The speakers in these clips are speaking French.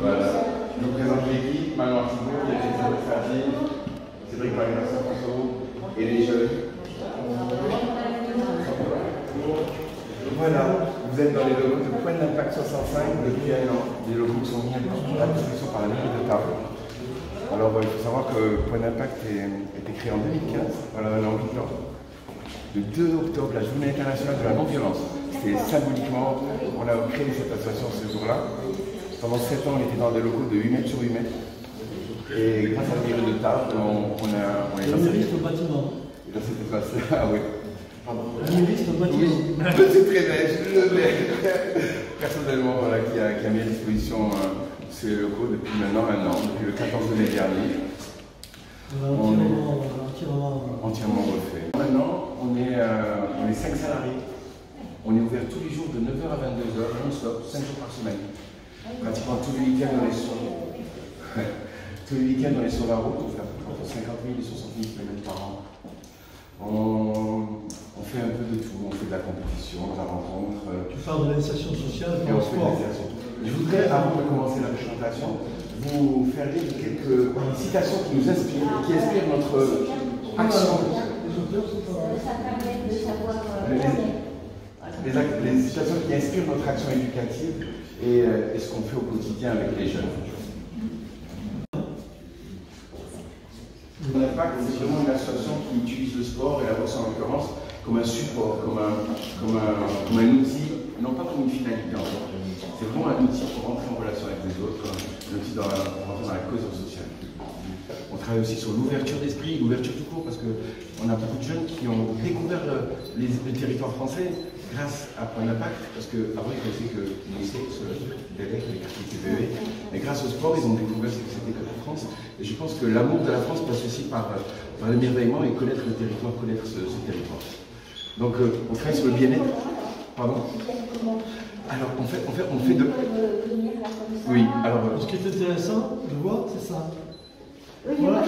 Voilà. Je vous présente l'équipe, Manon Artigot, qui a été très Ferdinand, Cédric Marie-François et les jeunes. Voilà, vous êtes dans les locaux de Point d'Impact 65 depuis un an. Les locaux sont mis à disposition par la mairie de Tarbes. Alors il faut savoir que Point d'Impact a été créé en 2015, voilà, un an 8 ans. Le 2 octobre, la journée internationale de la non-violence. C'était symboliquement, on a créé cette association ce jour-là. Pendant 7 ans, on était dans des locaux de 8 mètres sur 8 mètres. Et grâce à la mairie de Tarbes, on est dans au bâtiment. Dans cet espace. Ah oui. Pardon. Au bâtiment. Oui, c'est très belge, le mec. Personnellement, voilà, qui a mis à disposition ces locaux depuis maintenant un an, depuis le 14 mai dernier. Entièrement refait. Maintenant, on est 5 salariés. On est ouvert tous les jours de 9h à 22h, non-stop, 5 jours par semaine. Pratiquement tous les week-ends, on est sur la route. On fait entre 50 000 et 60 000 km par an. On fait un peu de tout. On fait de la compétition, de la rencontre. Tu parles de l'insertion sociale et on fait de l'insertion. Je voudrais, avant de commencer la présentation, vous faire lire quelques citations qui nous inspirent, qui inspirent notre action. Ça permet de savoir les citations qui inspirent notre action éducative et ce qu'on fait au quotidien avec les jeunes. L'Impact, c'est vraiment une association qui utilise le sport et la boxe en l'occurrence comme un support, comme un outil, non pas comme une finalité en fait. C'est vraiment un outil pour rentrer en relation avec les autres, un outil pour rentrer dans la cohésion sociale. On travaille aussi sur l'ouverture d'esprit, l'ouverture tout court, parce qu'on a beaucoup de jeunes qui ont découvert le territoire français grâce à Point d'Impact, parce qu'avant ils pensaient que les sources, les quartiers TVE, mais grâce au sport, ils ont découvert ce que c'était que la France. Et je pense que l'amour de la France passe aussi par l'émerveillement et connaître le territoire, connaître ce territoire. Donc on travaille sur le bien-être. Pardon? Alors on fait de... Oui, alors... Ce qui est intéressant, je vois, c'est ça. Voilà,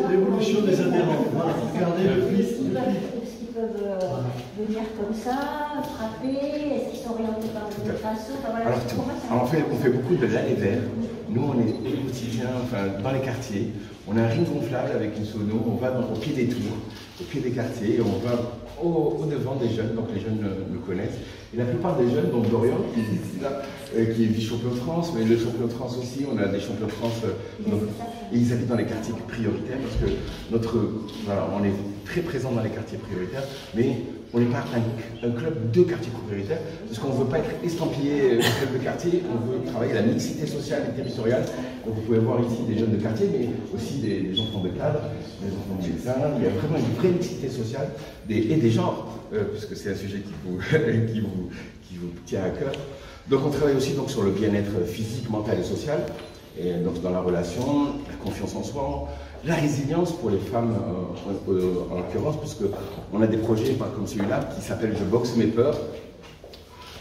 l'évolution des adhérents. Voilà, regardez le pli. Est-ce qu'ils peuvent venir comme ça, frapper? Est-ce qu'ils sont orientés par le façon? Alors, on fait beaucoup de l'aller vers. Nous, on est au quotidien, dans les quartiers. On a un ring gonflable avec une sono. On va au pied des tours, au pied des quartiers. On va au devant des jeunes, donc les jeunes le connaissent. Et la plupart des jeunes, donc Dorian, qui est ici, là, qui est vice-champion de France, mais le champion de France aussi, on a des champions de France, et ils habitent dans les quartiers prioritaires, parce que on est très présent dans les quartiers prioritaires, mais on n'est pas un club de quartiers prioritaires, parce qu'on ne veut pas être estampillé club de quartier, on veut travailler la mixité sociale et territoriale. Donc vous pouvez voir ici des jeunes de quartier, mais aussi des enfants de cadre, des enfants de médecins. Il y a vraiment une vraie mixité sociale et des genres, puisque c'est un sujet qui vous tient à cœur. Donc on travaille aussi sur le bien-être physique, mental et social, et donc dans la relation, la confiance en soi, la résilience pour les femmes en l'occurrence, puisque on a des projets comme celui-là qui s'appelle Je boxe mes peurs.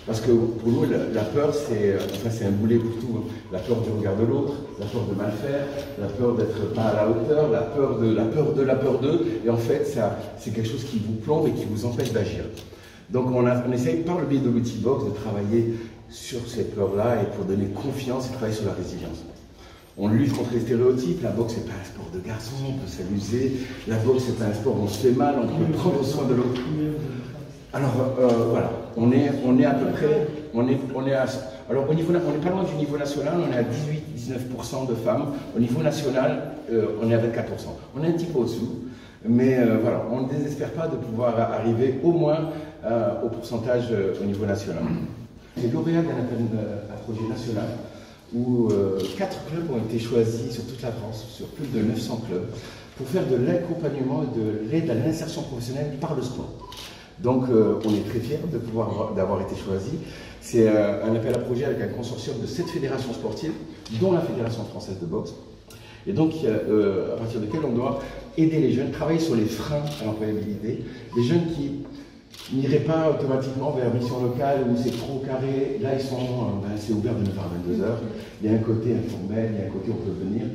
Parce que pour nous, la peur, c'est un boulet pour tout. Hein. La peur du regard de l'autre, la peur de mal faire, la peur d'être pas à la hauteur, la peur d'eux. Et en fait, c'est quelque chose qui vous plombe et qui vous empêche d'agir. Donc on essaye par le biais de l'outil boxe de travailler sur ces peurs-là et pour donner confiance et travailler sur la résilience. On lutte contre les stéréotypes. La boxe, c'est pas un sport de garçon, on peut s'amuser. La boxe, c'est pas un sport où on se fait mal, on peut prendre soin de l'autre. Alors voilà, on est à peu près, on n'est pas loin du niveau national, on est à 18-19% de femmes. Au niveau national, on est à 24%. On est un petit peu au-dessous, mais voilà, on ne désespère pas de pouvoir arriver au moins au pourcentage au niveau national. Les lauréats d'un appel à projet national où 4 clubs ont été choisis sur toute la France, sur plus de 900 clubs, pour faire de l'accompagnement et de l'aide à l'insertion professionnelle par le sport. Donc on est très fiers d'avoir été choisis. C'est un appel à projet avec un consortium de 7 fédérations sportives, dont la Fédération française de boxe. Et donc à partir duquel on doit aider les jeunes, travailler sur les freins à l'employabilité. Les jeunes qui n'iraient pas automatiquement vers mission locale où c'est trop carré. Là, c'est ouvert de 9h à 22h. Il y a un côté informel, il y a un côté où on peut venir.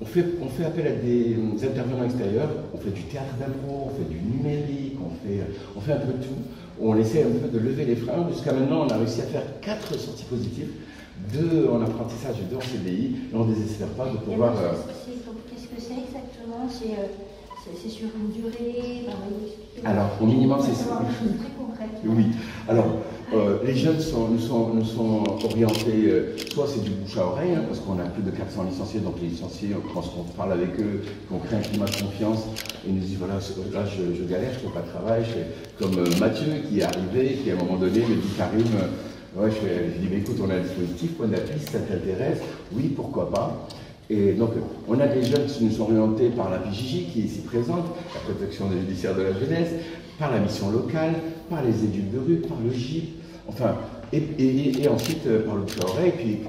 on fait appel à des intervenants extérieurs, on fait du théâtre d'impro, on fait du numérique, on fait un peu de tout. On essaie un peu de lever les freins. Jusqu'à maintenant, on a réussi à faire 4 sorties positives, 2 en apprentissage et 2 en CDI. Et on ne désespère pas de pouvoir... Qu'est-ce que c'est exactement? C'est sur une durée? Alors, au minimum, c'est ça. Très concrète. Oui. Alors, les jeunes nous sont orientés, soit c'est du bouche à oreille, hein, parce qu'on a plus de 400 licenciés, donc les licenciés, quand on parle avec eux, qu'on crée un climat de confiance, ils nous disent voilà, là je galère, je ne fais pas de travail, comme Mathieu qui est arrivé, qui à un moment donné me dit Karim, ouais, je dis mais écoute, on a un dispositif, point d'appui, si ça t'intéresse, oui, pourquoi pas. Et donc, on a des jeunes qui nous sont orientés par la PJJ, qui est ici présente, la protection judiciaire de la jeunesse, par la mission locale, par les éducs de rue, par le GIP, enfin, et ensuite par le bouche à oreille. Puis,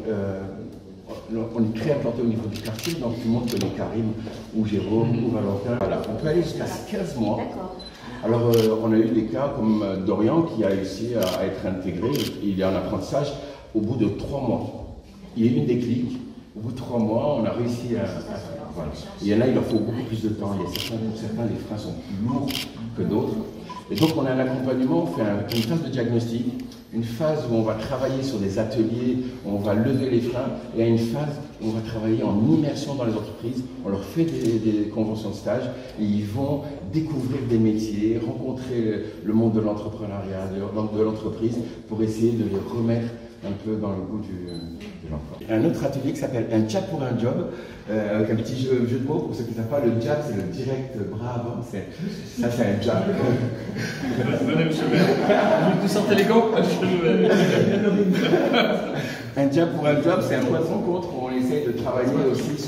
on est très implanté au niveau du quartier, donc tout le monde connaît Karim, ou Jérôme, ou Valentin. Voilà, on peut aller jusqu'à 15 mois. Alors, on a eu des cas comme Dorian qui a réussi à être intégré, il est en apprentissage au bout de 3 mois. Il y a eu une déclic. Au bout de 3 mois, on a réussi à voilà. Il y en a, il leur faut beaucoup plus de temps. Il y a certains, les freins sont plus lourds que d'autres. Et donc, on a un accompagnement, on fait une phase de diagnostic, une phase où on va travailler sur des ateliers, où on va lever les freins, et une phase où on va travailler en immersion dans les entreprises. On leur fait des conventions de stage, et ils vont découvrir des métiers, rencontrer le monde de l'entrepreneuriat, de l'entreprise, pour essayer de les remettre un peu dans le goût de l'emploi. Un autre atelier qui s'appelle Un jab pour un job, avec un petit jeu de mots. Pour ceux qui ne savent pas, le jab c'est le direct bras avant. Ça c'est un jab. Venez monsieur le maire, vous sentez les gants? Un jab pour un job, c'est un point de rencontre où on essaye de travailler aussi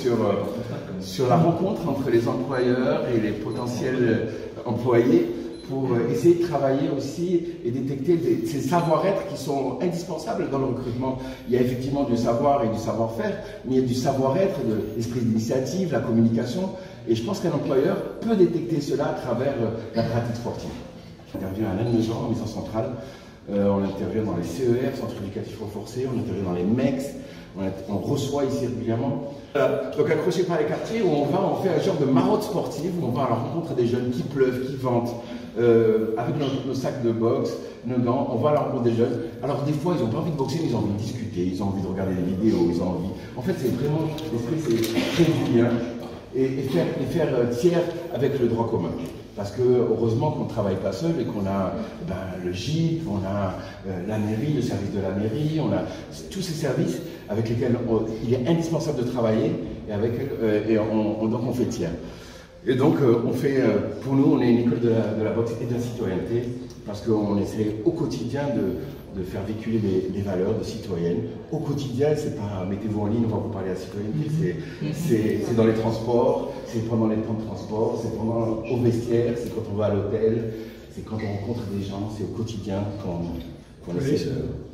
sur la rencontre entre les employeurs et les potentiels employés, pour essayer de travailler aussi et détecter ces savoir-être qui sont indispensables dans le recrutement. Il y a effectivement du savoir et du savoir-faire, mais il y a du savoir-être, de l'esprit d'initiative, la communication, et je pense qu'un employeur peut détecter cela à travers la pratique sportive. On intervient à Lannemezan, en mission centrale, on intervient dans les CER, centres éducatifs renforcés, on intervient dans les MEX, on reçoit ici régulièrement. Donc accroché par les quartiers, où on fait un genre de marotte sportive, où on va à la rencontre des jeunes qui pleuvent, qui ventent, avec nos sacs de boxe, nos gants, on va à la rencontre des jeunes. Alors des fois, ils n'ont pas envie de boxer, mais ils ont envie de discuter, ils ont envie de regarder des vidéos, ils ont envie... En fait, c'est vraiment, l'esprit, c'est créer du lien et faire tiers avec le droit commun. Parce que heureusement qu'on ne travaille pas seul et qu'on a le GIP, on a la mairie, le service de la mairie, on a tous ces services avec lesquels il est indispensable de travailler et donc on fait tiers. Et donc on fait, pour nous, on est une école de la boxe et de la citoyenneté parce qu'on essaie au quotidien de faire véhiculer des valeurs de citoyennes. Au quotidien, c'est pas mettez-vous en ligne, on va vous parler à la citoyenneté, c'est dans les transports, c'est pendant les temps de transport, c'est pendant au vestiaire, c'est quand on va à l'hôtel, c'est quand on rencontre des gens, c'est au quotidien qu'on essaie.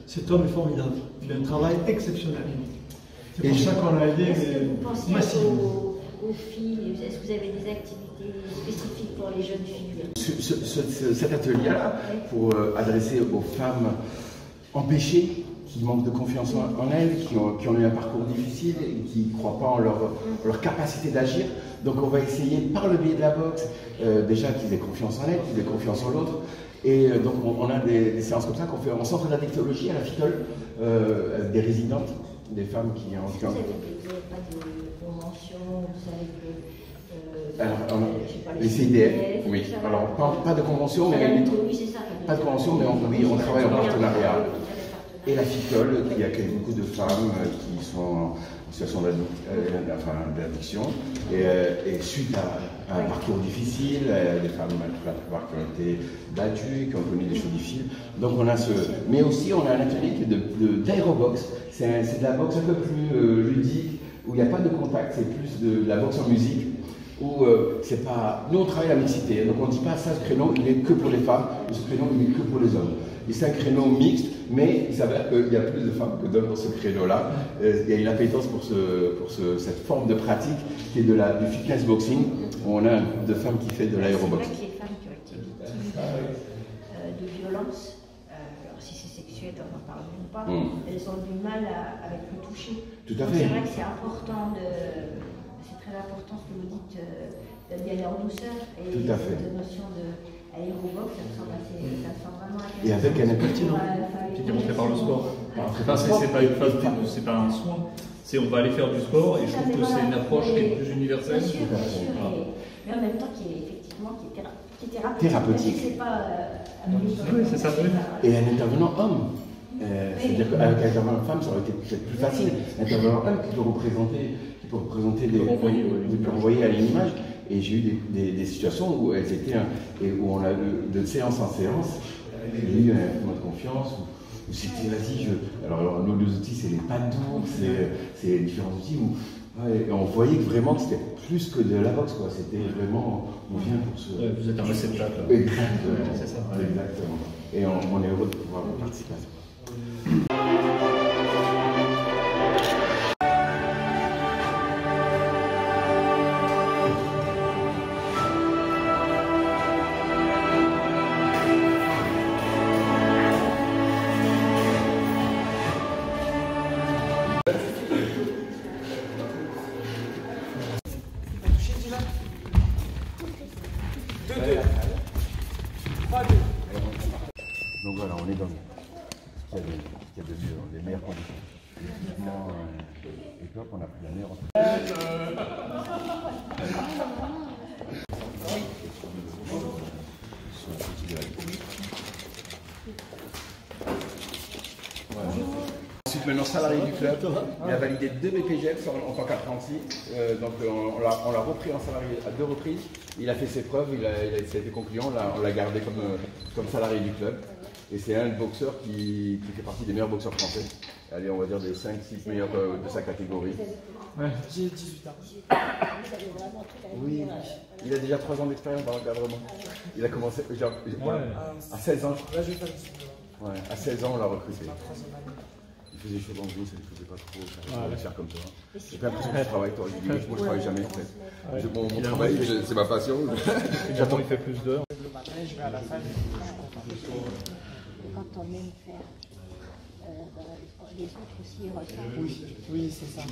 Cet homme est formidable, il a un travail exceptionnel. C'est pour ça qu'on l'a aidé massivement. Aux filles, est-ce que vous avez des activités spécifiques pour les jeunes filles? Cet atelier-là, pour adresser aux femmes empêchées, qui manquent de confiance en elles, qui ont eu un parcours difficile et qui ne croient pas en leur capacité d'agir. Donc on va essayer, par le biais de la boxe, déjà qu'ils aient confiance en elles, qu'ils aient confiance en l'autre. Et donc on a des séances comme ça qu'on fait en centre d'addictologie à la FITOL, avec des résidentes, des femmes qui ont... Vous n'avez pas de convention, vous savez que... Alors, les CIDF, oui. Alors, pas de convention, mais pas de convention, mais on travaille en partenariat. Et la FITOL, qui accueille beaucoup de femmes qui sont en situation d'addiction, et suite à un parcours difficile, des femmes qui ont été battues, qui ont connu des choses difficiles. Donc on a mais aussi on a un atelier qui est d'aérobox. C'est de la boxe un peu plus ludique, où il n'y a pas de contact, c'est plus de la boxe en musique. Où c'est pas... Nous on travaille la mixité, donc on ne dit pas ça, ce créneau il est que pour les femmes, et ce créneau il est que pour les hommes. Et c'est un créneau mixte, mais il s'avère qu'il y a plus de femmes que d'hommes dans ce créneau-là. Il y a une appétence pour cette forme de pratique qui est du fitness boxing, où on a un groupe de femmes qui fait de l'aérobox. C'est vrai que les femmes qui ont été victimes de violences, alors si c'est sexuel, on n'en parle même pas, elles ont du mal avec le toucher. Tout à fait. C'est vrai que c'est important c'est très important ce que vous dites d'y aller en douceur. Et Tout à fait. cette notion d'aérobox, ça me semble vraiment intéressant. Et avec un pertinent. Qui est montré par le sport. Enfin, c'est pas une phase, c'est pas un soin. C'est on va aller faire du sport et je trouve que c'est une approche qui est plus universelle. Bien sûr, Voilà. mais en même temps qui est effectivement qui est Thérapeutique. C'est pas Oui, c'est ça. Oui. Et un intervenant homme. C'est-à-dire qu'avec un intervenant femme, ça aurait été peut-être plus facile. Un intervenant homme qui peut représenter des. Qui peut renvoyer à une image. Et j'ai eu des situations où elles étaient. Et où on a eu de séance en séance. J'ai eu un moment de confiance. Où c'était, vas-y, alors nos deux outils, c'est les paddles, c'est les différents outils où et on voyait que vraiment que c'était plus que de la boxe, quoi. C'était vraiment, on vient pour se. Ouais, vous êtes un réceptacle. Exactement. C'est ça. Exactement. Et on est heureux de pouvoir participer à ça. Donc voilà, on est dans ce qu'il y a de mieux, les meilleures conditions. L'équipement est top, on a pris la meilleure. Ensuite, maintenant salarié du club, il a validé 2 BPGEPS en tant qu'apprenti, donc on l'a repris en salarié à 2 reprises. Il a fait ses preuves, ça a été concluant, on l'a gardé comme salarié du club. Et c'est un boxeur qui fait partie des meilleurs boxeurs français. Allez, on va dire des 5-6 meilleurs de sa catégorie. Ouais. J'ai 18 ans. Oui, il a déjà 3 ans d'expérience dans l'encadrement. Il a commencé à 16 ans. Là, je vais faire 18 ans. Ouais, à 16 ans, on l'a recruté. La troisième année. Il faisait chaud dans le dos, ça ne faisait pas trop. On va le faire comme ça. J'ai pas l'impression que je travaille, toi. Moi, je travaille jamais en fait. Mon travail, c'est ma passion. Finalement, il fait plus d'heures. Le matin, je vais à la salle. Et quand on aime faire, les autres aussi ressentent. Oui, c'est ça.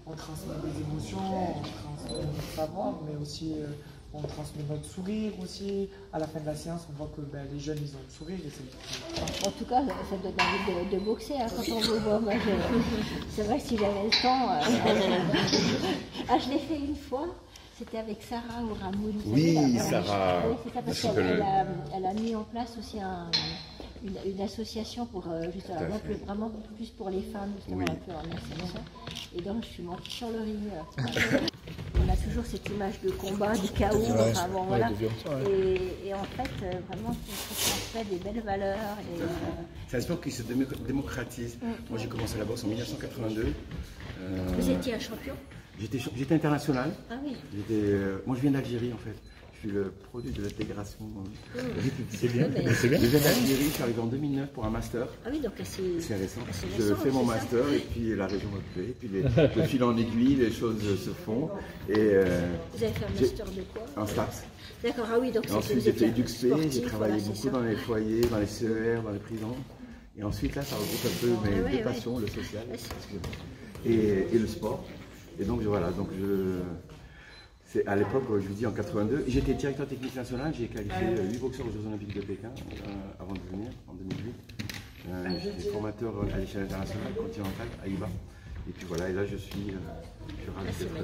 On transmet des émotions, on transmet notre savoir, mais aussi on transmet notre sourire aussi. À la fin de la séance, on voit que les jeunes, ils ont le sourire. Et En tout cas, ça donne envie de boxer quand on vous voit. Moi, c'est vrai que si j'avais le temps, je l'ai fait une fois. C'était avec Sarah ou Ramoun. Oui, Sarah. Oui, c'est ça, parce qu'elle a mis en place aussi une association pour justement vraiment plus pour les femmes, justement un peu en insertion. Et donc je suis montée sur le ring. On a toujours cette image de combat, du chaos, enfin bon voilà. Et en fait, vraiment, ça transmet des belles valeurs. C'est un sport qui se démocratise. Moi, j'ai commencé la boxe en 1982. Vous étiez un champion? J'étais international. Ah oui. Moi, je viens d'Algérie en fait. Je suis le produit de l'intégration. C'est bien. C'est bien. Je viens d'Algérie, je suis arrivé en 2009 pour un master. Ah oui, donc c'est récent. Je fais mon master et puis la région me plaît. Puis de fil en aiguille, les choses se font. Et, vous avez fait un master de quoi? En STAPS. D'accord, ah oui, donc c'est ensuite, j'ai fait EduxP, j'ai travaillé beaucoup dans les foyers, dans les CER, dans les prisons. Et ensuite, là, ça regroupe un peu mes deux passions, le social et le sport. Et donc voilà, c'est à l'époque, je vous dis en 82, j'étais directeur technique national, j'ai qualifié 8 boxeurs aux Jeux Olympiques de Pékin avant de venir, en 2008. J'étais formateur à l'échelle internationale, continentale, à IBA. Et puis voilà, et là je suis ravi d'être là.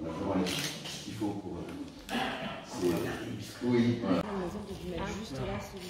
On a vraiment ce qu'il faut pour. Oui, voilà. Juste là, c'est